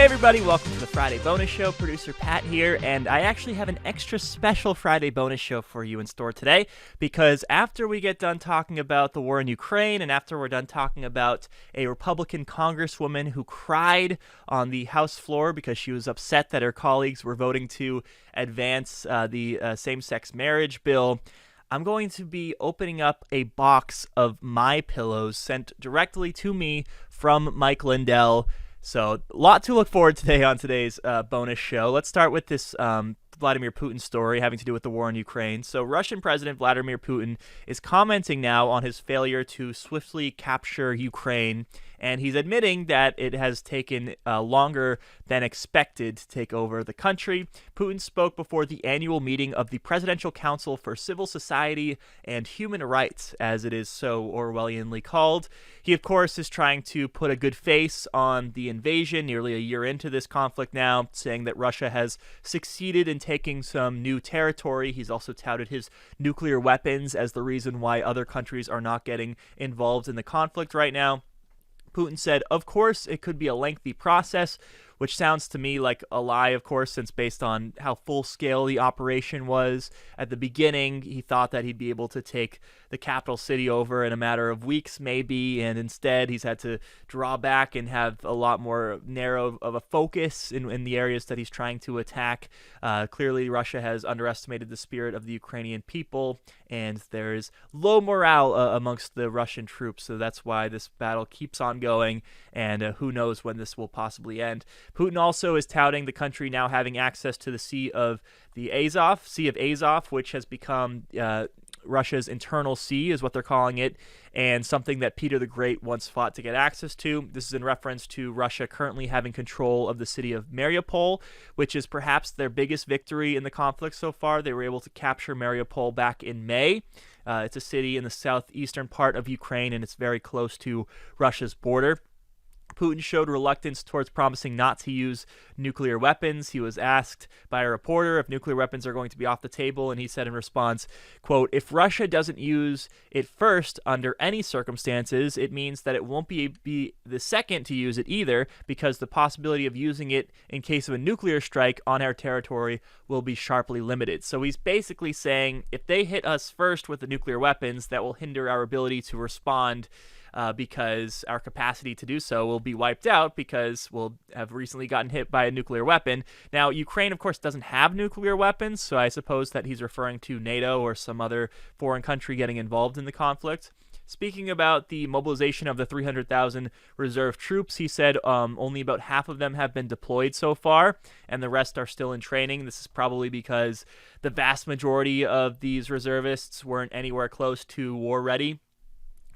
everybody, welcome to the Friday Bonus Show. Producer Pat here, and I actually have an extra special Friday Bonus Show for you in store today, because after we get done talking about the war in Ukraine, and after we're done talking about a Republican Congresswoman who cried on the House floor because she was upset that her colleagues were voting to advance the same-sex marriage bill, I'm going to be opening up a box of MyPillows sent directly to me from Mike Lindell. So a lot to look forward to today on today's bonus show. Let's start with this Vladimir Putin story having to do with the war in Ukraine. So Russian President Vladimir Putin is commenting now on his failure to swiftly capture Ukraine, and he's admitting that it has taken longer than expected to take over the country. Putin spoke before the annual meeting of the Presidential Council for Civil Society and Human Rights, as it is so Orwellianly called. He, of course, is trying to put a good face on the invasion nearly a year into this conflict now, saying that Russia has succeeded in taking some new territory. He's also touted his nuclear weapons as the reason why other countries are not getting involved in the conflict right now. Putin said, of course, it could be a lengthy process, which sounds to me like a lie, of course, since based on how full-scale the operation was at the beginning, he thought that he'd be able to take the capital city over in a matter of weeks, maybe, and instead he's had to draw back and have a lot more narrow of a focus in the areas that he's trying to attack. Clearly, Russia has underestimated the spirit of the Ukrainian people, and there's low morale amongst the Russian troops, so that's why this battle keeps on going, and who knows when this will possibly end. Putin also is touting the country now having access to the Sea of Azov, which has become Russia's internal sea, is what they're calling it, and something that Peter the Great once fought to get access to. This is in reference to Russia currently having control of the city of Mariupol, which is perhaps their biggest victory in the conflict so far. They were able to capture Mariupol back in May. It's a city in the southeastern part of Ukraine, and it's very close to Russia's border. Putin showed reluctance towards promising not to use nuclear weapons. He was asked by a reporter if nuclear weapons are going to be off the table, and he said in response, quote, "If Russia doesn't use it first under any circumstances, it means that it won't be the second to use it either, because the possibility of using it in case of a nuclear strike on our territory will be sharply limited." So he's basically saying if they hit us first with the nuclear weapons, that will hinder our ability to respond, because our capacity to do so will be wiped out because we'll have recently gotten hit by a nuclear weapon. Now, Ukraine, of course, doesn't have nuclear weapons, so I suppose that he's referring to NATO or some other foreign country getting involved in the conflict. Speaking about the mobilization of the 300,000 reserve troops, he said only about half of them have been deployed so far, and the rest are still in training. This is probably because the vast majority of these reservists weren't anywhere close to war ready.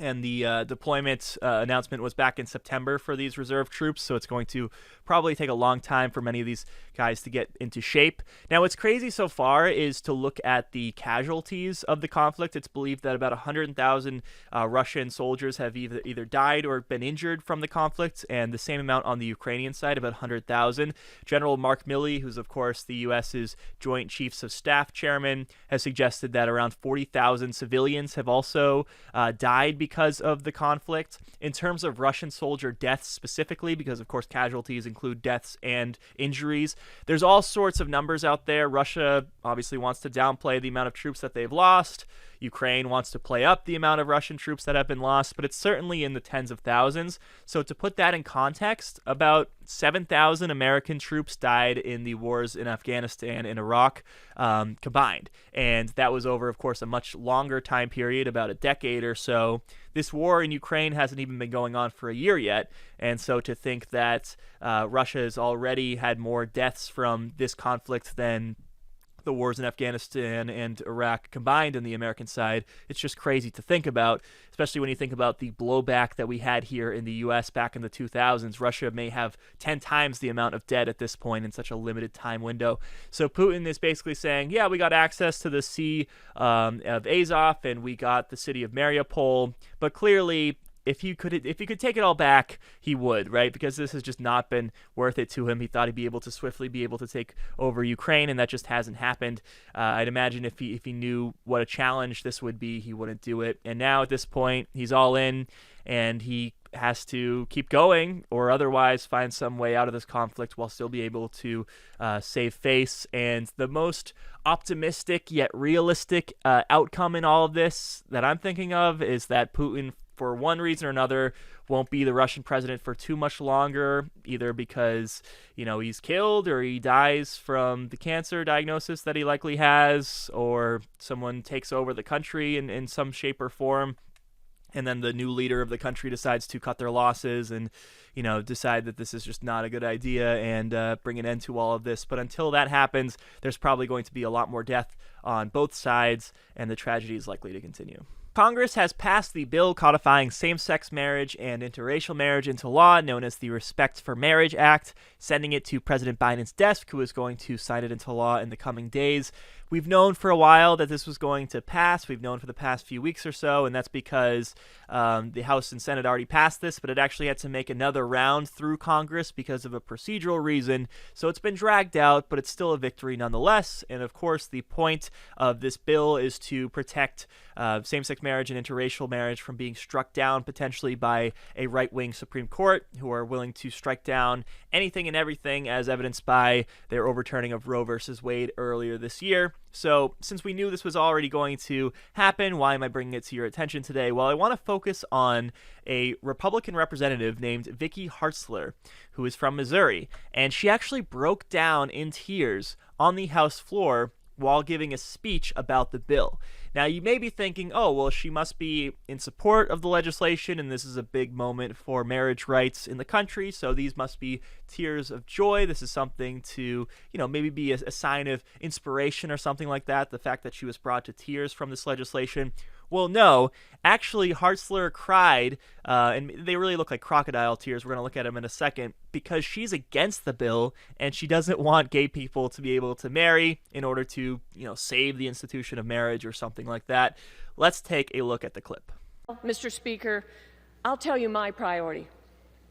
And the deployment announcement was back in September for these reserve troops, so it's going to probably take a long time for many of these guys to get into shape. Now, what's crazy so far is to look at the casualties of the conflict. It's believed that about 100,000 Russian soldiers have either died or been injured from the conflict, and the same amount on the Ukrainian side, about 100,000. General Mark Milley, who's, of course, the U.S.'s Joint Chiefs of Staff chairman, has suggested that around 40,000 civilians have also died because of the conflict. In terms of Russian soldier deaths specifically, because of course casualties include deaths and injuries, there's all sorts of numbers out there. Russia obviously wants to downplay the amount of troops that they've lost. Ukraine wants to play up the amount of Russian troops that have been lost, but it's certainly in the tens of thousands. So to put that in context, about 7,000 American troops died in the wars in Afghanistan and Iraq combined. And that was over, of course, a much longer time period, about a decade or so. This war in Ukraine hasn't even been going on for a year yet. And so to think that Russia has already had more deaths from this conflict than the wars in Afghanistan and Iraq combined on the American side, it's just crazy to think about, especially when you think about the blowback that we had here in the U.S. back in the 2000s. Russia may have 10 times the amount of dead at this point in such a limited time window. So Putin is basically saying, yeah, we got access to the Sea of Azov and we got the city of Mariupol, but clearly if he could take it all back, he would, right? Because this has just not been worth it to him. He thought he'd be able to swiftly be able to take over Ukraine, and that just hasn't happened. I'd imagine if he knew what a challenge this would be, he wouldn't do it. And now at this point, he's all in, and he has to keep going or otherwise find some way out of this conflict while still be able to save face. And the most optimistic yet realistic outcome in all of this that I'm thinking of is that Putin, for one reason or another, won't be the Russian president for too much longer, either because, he's killed or he dies from the cancer diagnosis that he likely has, or someone takes over the country in some shape or form. And then the new leader of the country decides to cut their losses and, decide that this is just not a good idea and bring an end to all of this. But until that happens, there's probably going to be a lot more death on both sides, and the tragedy is likely to continue. Congress has passed the bill codifying same-sex marriage and interracial marriage into law, known as the Respect for Marriage Act, sending it to President Biden's desk, who is going to sign it into law in the coming days. We've known for a while that this was going to pass. We've known for the past few weeks or so, and that's because the House and Senate already passed this, but it actually had to make another round through Congress because of a procedural reason. So it's been dragged out, but it's still a victory nonetheless. And of course, the point of this bill is to protect same-sex marriage and interracial marriage from being struck down potentially by a right-wing Supreme Court who are willing to strike down anything and everything, as evidenced by their overturning of Roe versus Wade earlier this year. So since we knew this was already going to happen, why am I bringing it to your attention today? Well, I want to focus on a Republican representative named Vicky Hartzler, who is from Missouri, and she actually broke down in tears on the House floor while giving a speech about the bill. Now, you may be thinking, oh, well, she must be in support of the legislation, and this is a big moment for marriage rights in the country, so these must be tears of joy. This is something to, maybe be a sign of inspiration or something like that, the fact that she was brought to tears from this legislation. Well, no. Actually, Hartzler cried, and they really look like crocodile tears. We're going to look at them in a second, because she's against the bill, and she doesn't want gay people to be able to marry in order to, save the institution of marriage or something like that. Let's take a look at the clip. Mr. Speaker, I'll tell you my priority.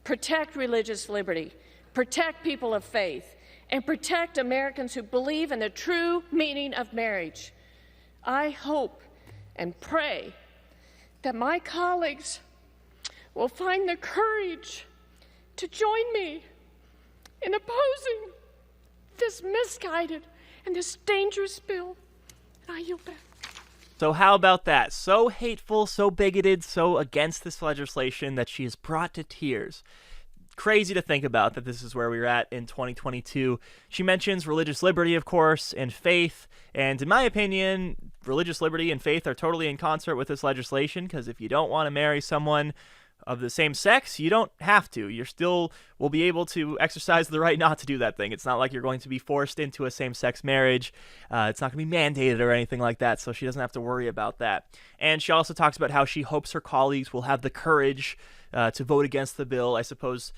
Protect religious liberty, protect people of faith, and protect Americans who believe in the true meaning of marriage. I hope and pray that my colleagues will find the courage to join me in opposing this misguided and this dangerous bill. And I yield back. So how about that? So hateful, so bigoted, so against this legislation that she is brought to tears. Crazy to think about that this is where we're at in 2022. She mentions religious liberty, of course, and faith. And in my opinion, religious liberty and faith are totally in concert with this legislation, because if you don't want to marry someone of the same sex, you don't have to. You still will be able to exercise the right not to do that thing. It's not like you're going to be forced into a same-sex marriage. It's not going to be mandated or anything like that, so she doesn't have to worry about that. And she also talks about how she hopes her colleagues will have the courage to vote against the bill. I suppose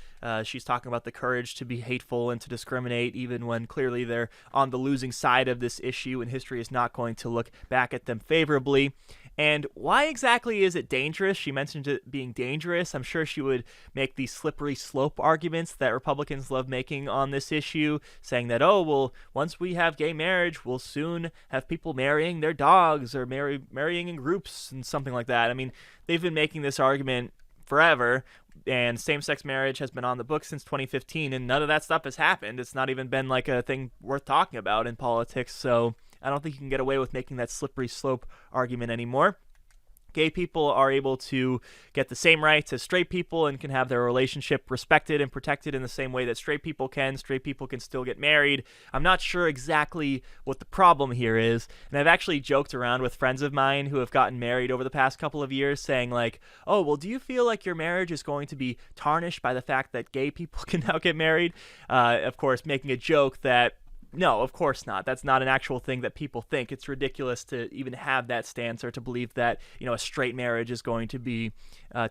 she's talking about the courage to be hateful and to discriminate, even when clearly they're on the losing side of this issue and history is not going to look back at them favorably. And why exactly is it dangerous? She mentioned it being dangerous. I'm sure she would make these slippery slope arguments that Republicans love making on this issue, saying that, oh, well, once we have gay marriage, we'll soon have people marrying their dogs or marrying in groups and something like that. I mean, they've been making this argument forever, and same-sex marriage has been on the books since 2015, and none of that stuff has happened. It's not even been like a thing worth talking about in politics, so I don't think you can get away with making that slippery slope argument anymore. Gay people are able to get the same rights as straight people and can have their relationship respected and protected in the same way that straight people can. Straight people can still get married. I'm not sure exactly what the problem here is, and I've actually joked around with friends of mine who have gotten married over the past couple of years, saying like, oh, well, do you feel like your marriage is going to be tarnished by the fact that gay people can now get married? Of course, making a joke that no, of course not. That's not an actual thing that people think. It's ridiculous to even have that stance or to believe that, a straight marriage is going to be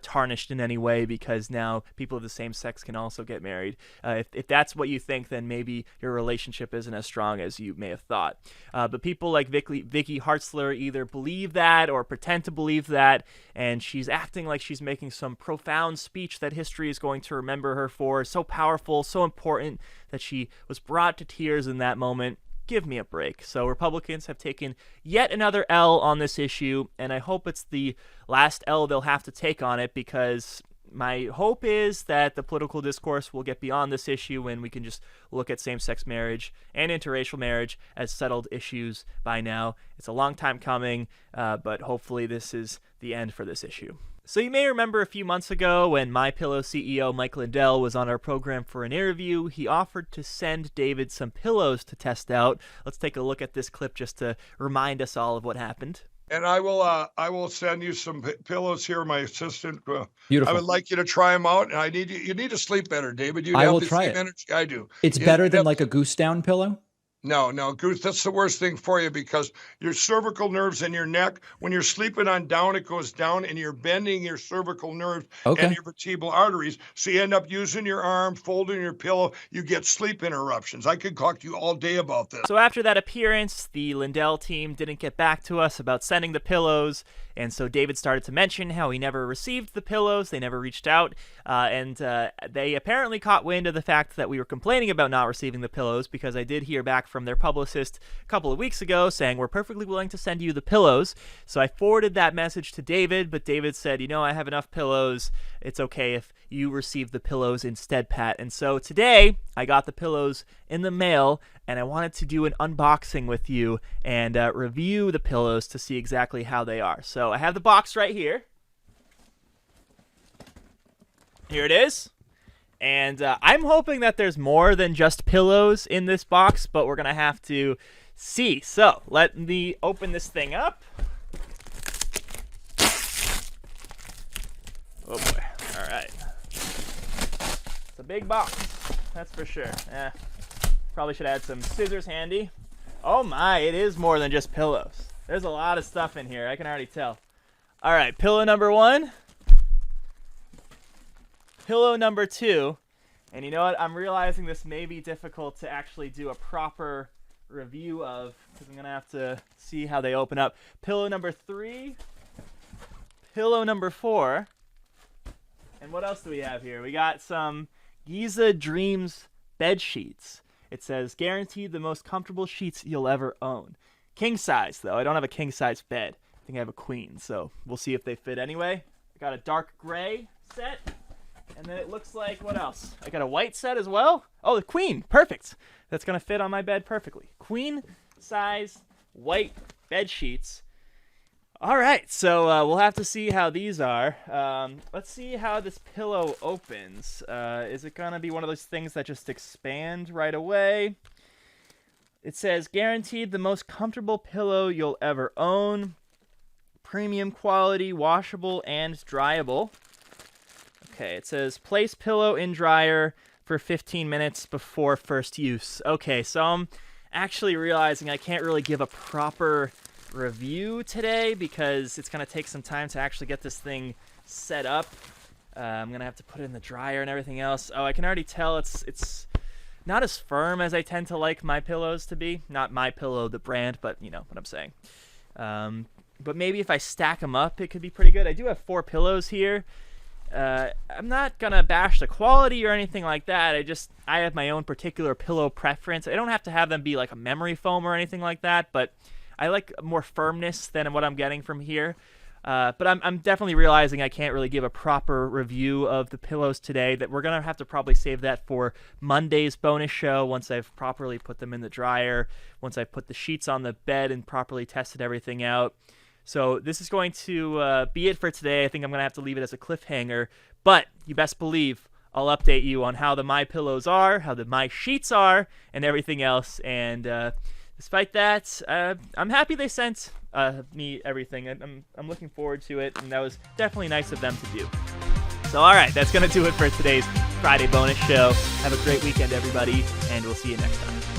tarnished in any way because now people of the same sex can also get married. If that's what you think, then maybe your relationship isn't as strong as you may have thought. But people like Vicky Hartzler either believe that or pretend to believe that, and she's acting like she's making some profound speech that history is going to remember her for. So powerful, so important that she was brought to tears in that moment. Give me a break. So Republicans have taken yet another L on this issue, and I hope it's the last L they'll have to take on it, because my hope is that the political discourse will get beyond this issue and we can just look at same-sex marriage and interracial marriage as settled issues by now. It's a long time coming, but hopefully this is the end for this issue. So you may remember a few months ago when MyPillows CEO Mike Lindell was on our program for an interview, he offered to send David some pillows to test out. Let's take a look at this clip just to remind us all of what happened. And I will send you some pillows here, my assistant. Beautiful. I would like you to try them out, and you need to sleep better, David. I will try it. Energy I do. It's better than like a goose down pillow? No, Goose, that's the worst thing for you because your cervical nerves and your neck, when you're sleeping on down, it goes down and you're bending your cervical nerves and your vertebral arteries. So you end up using your arm, folding your pillow. You get sleep interruptions. I could talk to you all day about this. So after that appearance, the Lindell team didn't get back to us about sending the pillows. And so David started to mention how he never received the pillows. They never reached out. And they apparently caught wind of the fact that we were complaining about not receiving the pillows because I did hear back from their publicist a couple of weeks ago saying, we're perfectly willing to send you the pillows. So I forwarded that message to David, but David said, I have enough pillows. It's okay if you receive the pillows instead, Pat. And so today I got the pillows in the mail and I wanted to do an unboxing with you and review the pillows to see exactly how they are. So I have the box right here. Here it is. And I'm hoping that there's more than just pillows in this box, but we're going to have to see. So let me open this thing up. Oh boy. All right. It's a big box. That's for sure. Probably should add some scissors handy. Oh my, it is more than just pillows. There's a lot of stuff in here. I can already tell. All right, pillow number 1. Pillow number 2. And you know what? I'm realizing this may be difficult to actually do a proper review of because I'm going to have to see how they open up. Pillow number 3. Pillow number 4. And what else do we have here? We got some Giza Dreams bed sheets. It says, guaranteed the most comfortable sheets you'll ever own. King size, though. I don't have a king size bed. I think I have a queen, so we'll see if they fit anyway. I got a dark gray set. And then it looks like, what else? I got a white set as well. Oh, the queen. Perfect. That's going to fit on my bed perfectly. Queen size white bed sheets. All right, so we'll have to see how these are. Let's see how this pillow opens. Is it going to be one of those things that just expand right away? It says, guaranteed the most comfortable pillow you'll ever own. Premium quality, washable, and dryable. Okay, it says, place pillow in dryer for 15 minutes before first use. Okay, so I'm actually realizing I can't really give a proper review today because it's going to take some time to actually get this thing set up. I'm going to have to put it in the dryer and everything else. Oh, I can already tell it's not as firm as I tend to like MyPillows to be. Not MyPillow, the brand, but you know what I'm saying. But maybe if I stack them up, it could be pretty good. I do have 4 pillows here. I'm not going to bash the quality or anything like that. I have my own particular pillow preference. I don't have to have them be like a memory foam or anything like that, but I like more firmness than what I'm getting from here. But I'm definitely realizing I can't really give a proper review of the pillows today. That we're going to have to probably save that for Monday's bonus show once I've properly put them in the dryer, once I've put the sheets on the bed and properly tested everything out. So this is going to be it for today. I think I'm going to have to leave it as a cliffhanger. But you best believe I'll update you on how the MyPillows are, how the MySheets are, and everything else. And despite that, I'm happy they sent me everything. I'm looking forward to it, and that was definitely nice of them to do. So all right, that's going to do it for today's Friday bonus show. Have a great weekend, everybody, and we'll see you next time.